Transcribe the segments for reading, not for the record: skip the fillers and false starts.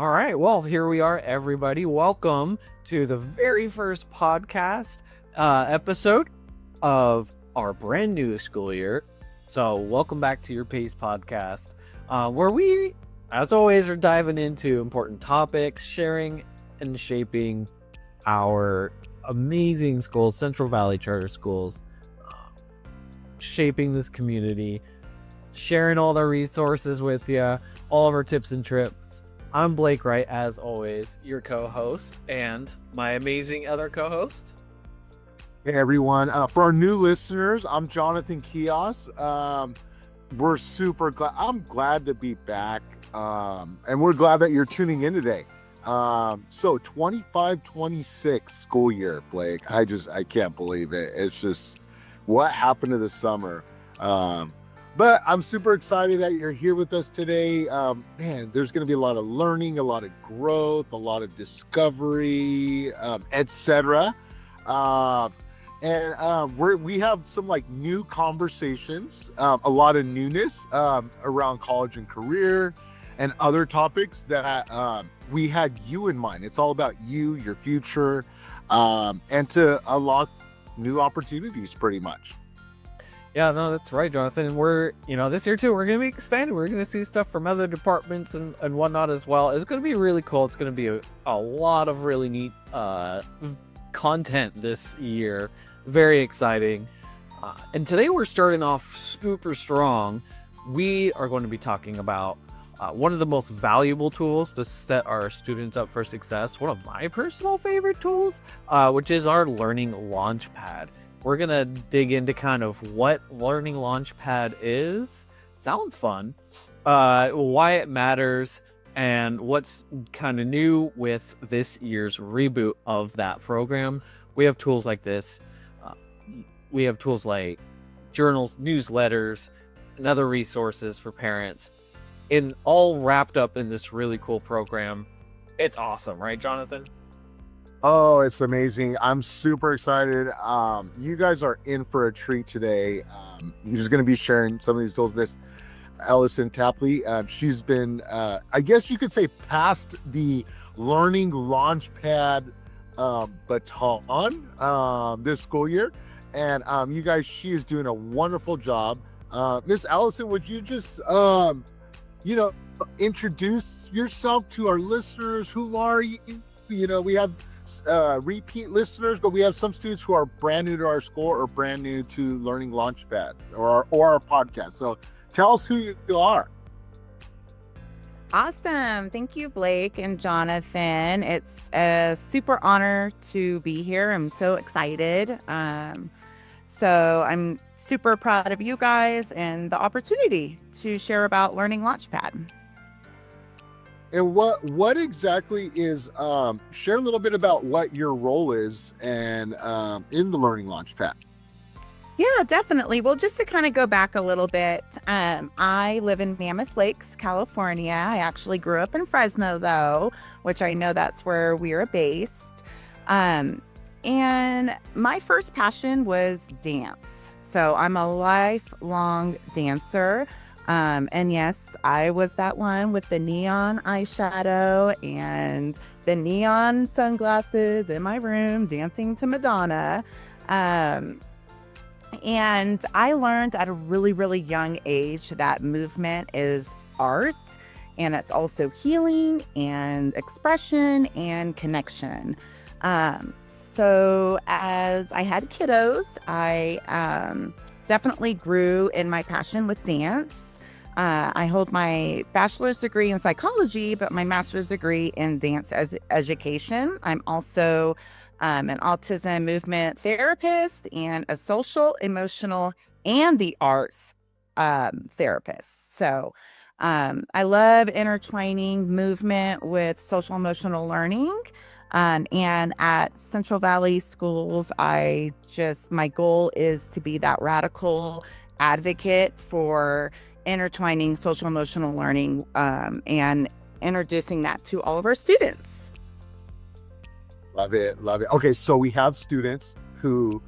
All right. Well, here we are, everybody. Welcome to the very first podcast episode of our brand new school year. So, welcome back to your Pace podcast, where we, as always, are diving into important topics, sharing and shaping our amazing schools, Central Valley Charter Schools, shaping this community, sharing all the resources with you, all of our tips and trips. I'm Blake Wright, as always, your co-host, and my amazing other co-host. Hey everyone, for our new listeners, I'm Jonathan Kios. We're super glad. I'm glad to be back, and we're glad that you're tuning in today. So 25-26 school year, Blake. I can't believe it. It's just what happened to the summer. But I'm super excited that you're here with us today. Man, there's going to be a lot of learning, a lot of growth, a lot of discovery, etc. We have some like new conversations, a lot of newness around college and career and other topics that we had you in mind. It's all about you, your future, and to unlock new opportunities pretty much. Yeah, no, that's right, Jonathan. And we're, this year too, we're going to be expanding. We're going to see stuff from other departments and whatnot as well. It's going to be really cool. It's going to be a lot of really neat content this year. Very exciting. And today we're starting off super strong. We are going to be talking about one of the most valuable tools to set our students up for success. One of my personal favorite tools, which is our Learning Launchpad. We're going to dig into kind of what Learning Launchpad is. Sounds fun. Why it matters, and what's kind of new with this year's reboot of that program. We have tools like this. We have tools like journals, newsletters, and other resources for parents, all wrapped up in this really cool program. It's awesome, right, Jonathan? Oh, it's amazing. I'm super excited. You guys are in for a treat today. You're just going to be sharing some of these tools with Allyson Tapley. She's been, I guess you could say, past the Learning Launchpad baton this school year. And you guys, she is doing a wonderful job. Miss Allyson, would you just, introduce yourself to our listeners? Who are you? We have repeat listeners, but we have some students who are brand new to our school or brand new to Learning Launchpad or our podcast. So tell us who you are. Awesome. Thank you, Blake and Jonathan. It's a super honor to be here. I'm so excited. So I'm super proud of you guys and the opportunity to share about Learning Launchpad. And what exactly is, share a little bit about what your role is and in the Learning Launchpad. Yeah, definitely. Well, just to kind of go back a little bit, I live in Mammoth Lakes, California. I actually grew up in Fresno, though, which I know that's where we are based. And my first passion was dance. So I'm a lifelong dancer. And yes, I was that one with the neon eyeshadow and the neon sunglasses in my room dancing to Madonna. And I learned at a really, really young age that movement is art, and it's also healing and expression and connection. So as I had kiddos, I definitely grew in my passion with dance. I hold my bachelor's degree in psychology, but my master's degree in dance education. I'm also an autism movement therapist and a social, emotional, and the arts therapist. So I love intertwining movement with social emotional learning. And at Central Valley Schools, my goal is to be that radical advocate for intertwining social emotional learning and introducing that to all of our students. Love it. Okay, so we have students who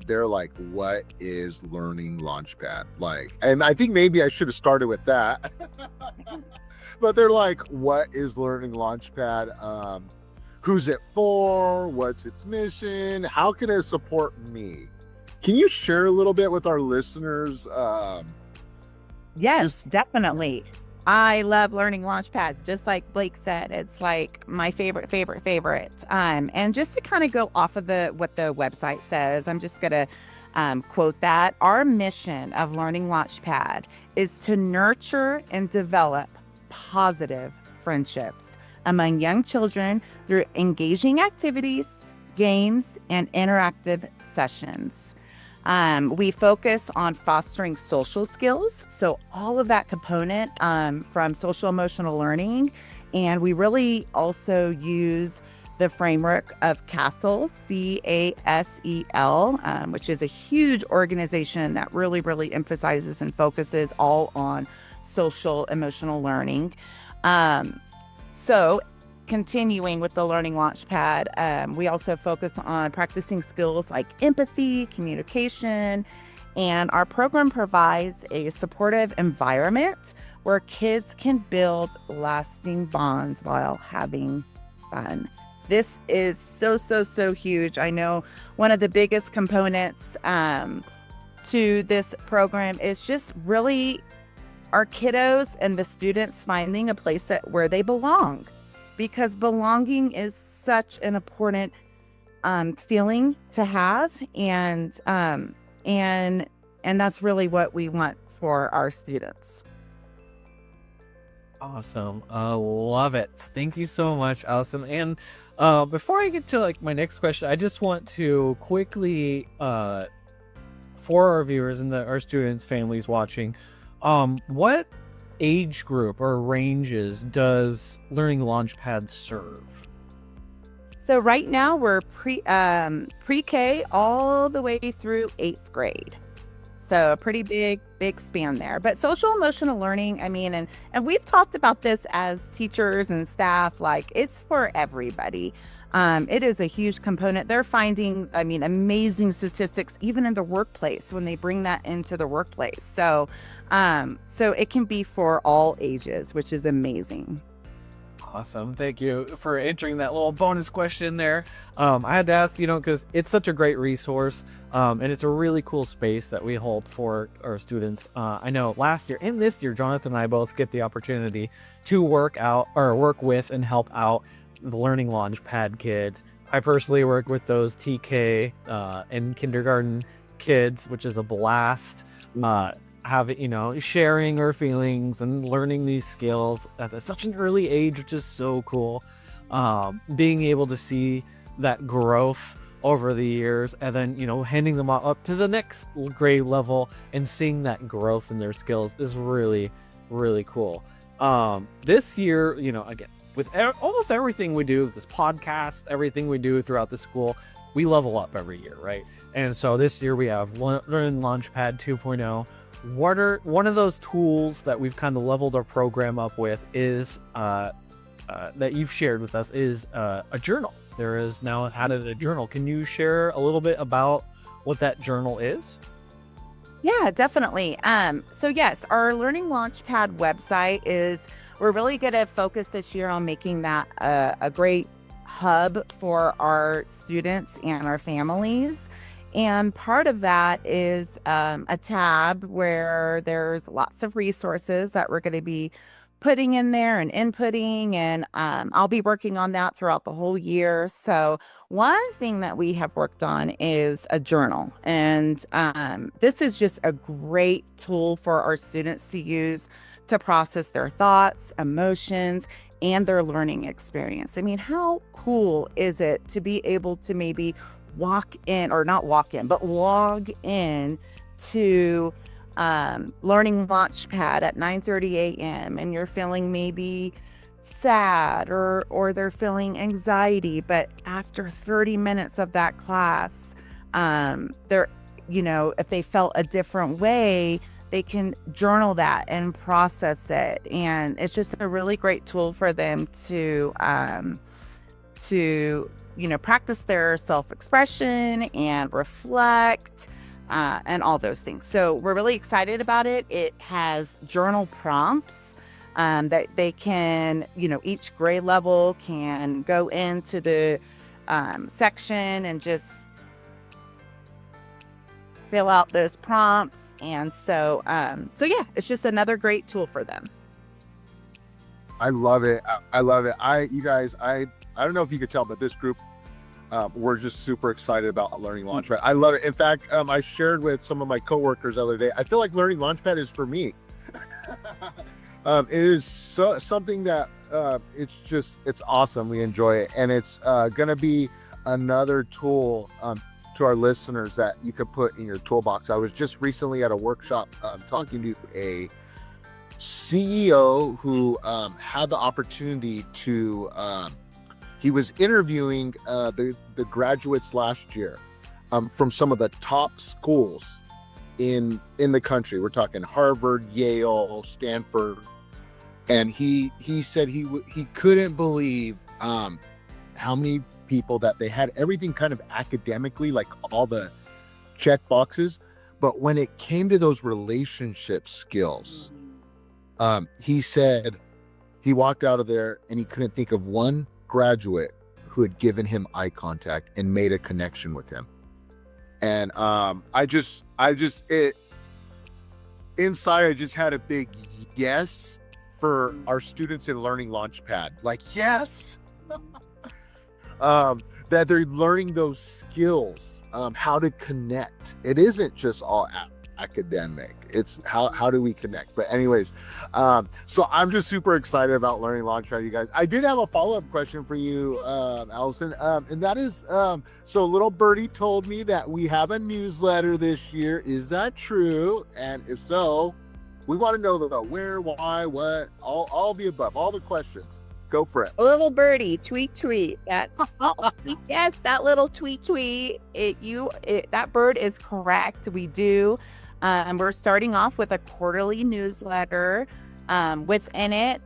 they're like, what is Learning Launchpad? Like, and I think maybe I should have started with that. But they're like, what is Learning Launchpad? Who's it for? What's its mission? How can it support me? Can you share a little bit with our listeners? Yes, definitely. I love Learning Launchpad. Just like Blake said, it's like my favorite. And just to kind of go off of what the website says, I'm just gonna quote that. Our mission of Learning Launchpad is to nurture and develop positive friendships among young children through engaging activities, games, and interactive sessions. We focus on fostering social skills. So all of that component from social emotional learning. And we really also use the framework of CASEL, CASEL, which is a huge organization that really emphasizes and focuses all on social emotional learning. So continuing with the Learning Launchpad, we also focus on practicing skills like empathy, communication, and our program provides a supportive environment where kids can build lasting bonds while having fun. This is so huge. I know one of the biggest components to this program is just really our kiddos and the students finding a place where they belong. Because belonging is such an important feeling to have, and that's really what we want for our students. Awesome. Love it. Thank you so much, Allyson. And before I get to like my next question, I just want to quickly for our viewers and our students, families watching, what age group or ranges does Learning Launchpad serve? So right now we're pre-K all the way through 8th grade. So a pretty big span there. But social emotional learning, I mean, and we've talked about this as teachers and staff, like it's for everybody. It is a huge component. They're finding, I mean, amazing statistics, even in the workplace when they bring that into the workplace. So it can be for all ages, which is amazing. Awesome. Thank you for answering that little bonus question there. I had to ask, because it's such a great resource, and it's a really cool space that we hold for our students. I know last year and this year, Jonathan and I both get the opportunity to work with and help out the Learning Launchpad kids. I personally work with those TK and kindergarten kids, which is a blast. Sharing our feelings and learning these skills at such an early age, which is so cool. Being able to see that growth over the years and then, handing them up to the next grade level and seeing that growth in their skills is really, really cool. This year, again, with almost everything we do, this podcast, everything we do throughout the school, we level up every year, right? And so this year we have Learning Launchpad 2.0. One of those tools that we've kind of leveled our program up with is that you've shared with us is a journal. There is now added a journal. Can you share a little bit about what that journal is? Yeah, definitely. So yes, our Learning Launchpad website we're really going to focus this year on making that a great hub for our students and our families. And part of that is a tab where there's lots of resources that we're going to be putting in there and inputting. And I'll be working on that throughout the whole year. So one thing that we have worked on is a journal. And this is just a great tool for our students to use to process their thoughts, emotions, and their learning experience. I mean, how cool is it to be able to maybe log in to Learning Launchpad at 9:30 a.m. and you're feeling maybe sad or they're feeling anxiety, but after 30 minutes of that class, if they felt a different way, they can journal that and process it. And it's just a really great tool for them to to, practice their self-expression and reflect and all those things. So we're really excited about it. It has journal prompts that they can, each grade level can go into the section and just fill out those prompts. And so yeah, it's just another great tool for them. I love it. I love it. You guys, I don't know if you could tell, but this group, we're just super excited about Learning Launchpad. I love it. In fact, I shared with some of my coworkers the other day, I feel like Learning Launchpad is for me. It is something that it's awesome. We enjoy it. And it's going to be another tool to our listeners that you could put in your toolbox. I was just recently at a workshop talking to a CEO who had the opportunity to he was interviewing the graduates last year from some of the top schools in the country. We're talking Harvard, Yale, Stanford, and he said he couldn't believe how many people that they had everything kind of academically, like all the check boxes, but when it came to those relationship skills, he said he walked out of there and he couldn't think of one graduate who had given him eye contact and made a connection with him. And I just inside I just had a big yes for our students in Learning Launchpad. Like, yes. That they're learning those skills, how to connect. It isn't just all academic. It's how do we connect? But anyways, so I'm just super excited about Learning Launchpad, you guys. I did have a follow-up question for you, Allyson, and that is, so little birdie told me that we have a newsletter this year. Is that true? And if so, we want to know about where, why, what, all the above, all the questions. Go for it. A little birdie, tweet. That's yes, that little tweet. That bird is correct. We do. And we're starting off with a quarterly newsletter. Within it,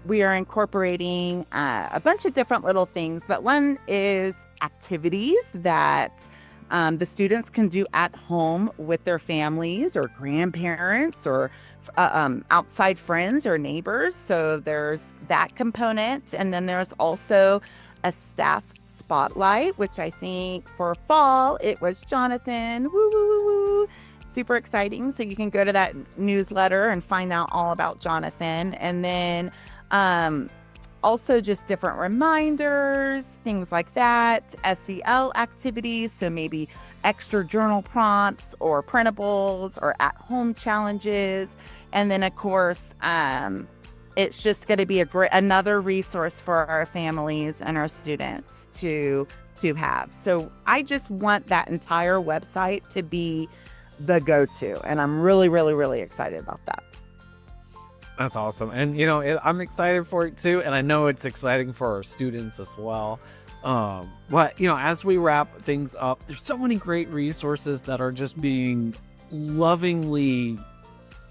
we are incorporating a bunch of different little things, but one is activities that the students can do at home with their families or grandparents or outside friends or neighbors. So there's that component. And then there's also a staff spotlight, which I think for fall, it was Jonathan. Woo, woo, woo, woo. Super exciting. So you can go to that newsletter and find out all about Jonathan. And then also just different reminders, things like that, SEL activities. So maybe extra journal prompts or printables or at-home challenges. And then, of course, it's just going to be another resource for our families and our students to have. So I just want that entire website to be the go-to. And I'm really, really, really excited about that. That's awesome. And, I'm excited for it too. And I know it's exciting for our students as well. But, as we wrap things up, there's so many great resources that are just being lovingly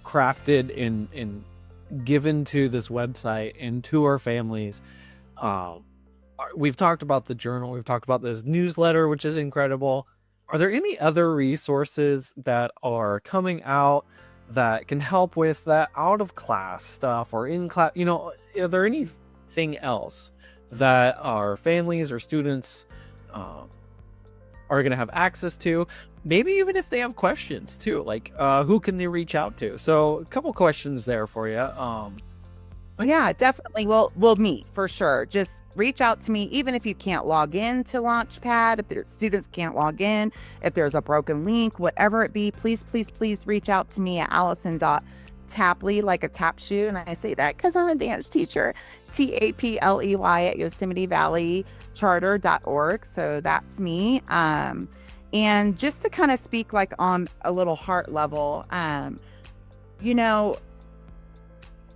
crafted and given to this website and to our families. We've talked about the journal. We've talked about this newsletter, which is incredible. Are there any other resources that are coming out that can help with that out of class stuff or in class? Are there anything else that our families or students are going to have access to? Maybe even if they have questions too, like who can they reach out to? So a couple questions there for you. Yeah, definitely. We'll meet for sure. Just reach out to me, even if you can't log in to Launchpad, if the students can't log in, if there's a broken link, whatever it be, please reach out to me at Allyson.Tapley, like a tap shoe. And I say that because I'm a dance teacher, Tapley at YosemiteValleyCharter.org. So that's me. And just to kind of speak like on a little heart level,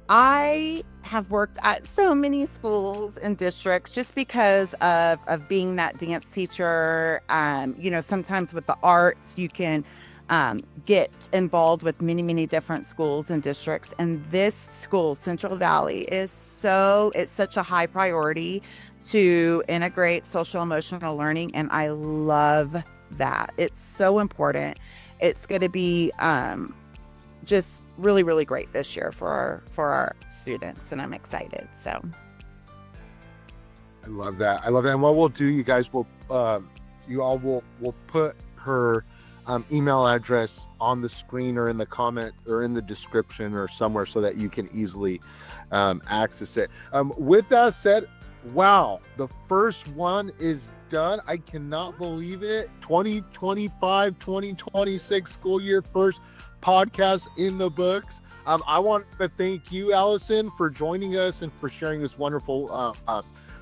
I have worked at so many schools and districts just because of being that dance teacher. Sometimes with the arts, you can get involved with many different schools and districts. And this school, Central Valley, it's such a high priority to integrate social emotional learning, and I love that. It's so important. It's going to be just really, really great this year for our students, and I'm excited. So I love that. I love that. And what we'll do, you guys, will we'll put her email address on the screen or in the comment or in the description or somewhere so that you can easily access it. With that said, wow, the first one is done. I cannot believe it. 2025, 2026 school year, first podcast in the books. I want to thank you, Allyson, for joining us and for sharing this wonderful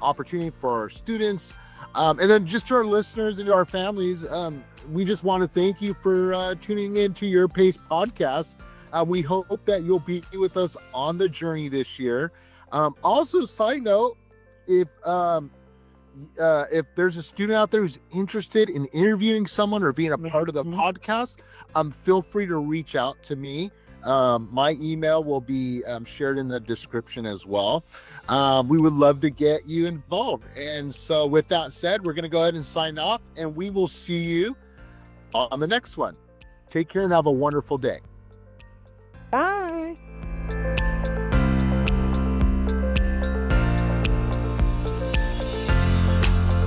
opportunity for our students. And then just to our listeners and to our families, we just want to thank you for tuning into Your Pace podcast. We hope that you'll be with us on the journey this year. Also, side note, if there's a student out there who's interested in interviewing someone or being a part of the podcast, feel free to reach out to me. My email will be shared in the description as well. We would love to get you involved. And so with that said, we're going to go ahead and sign off, and we will see you on the next one. Take care and have a wonderful day.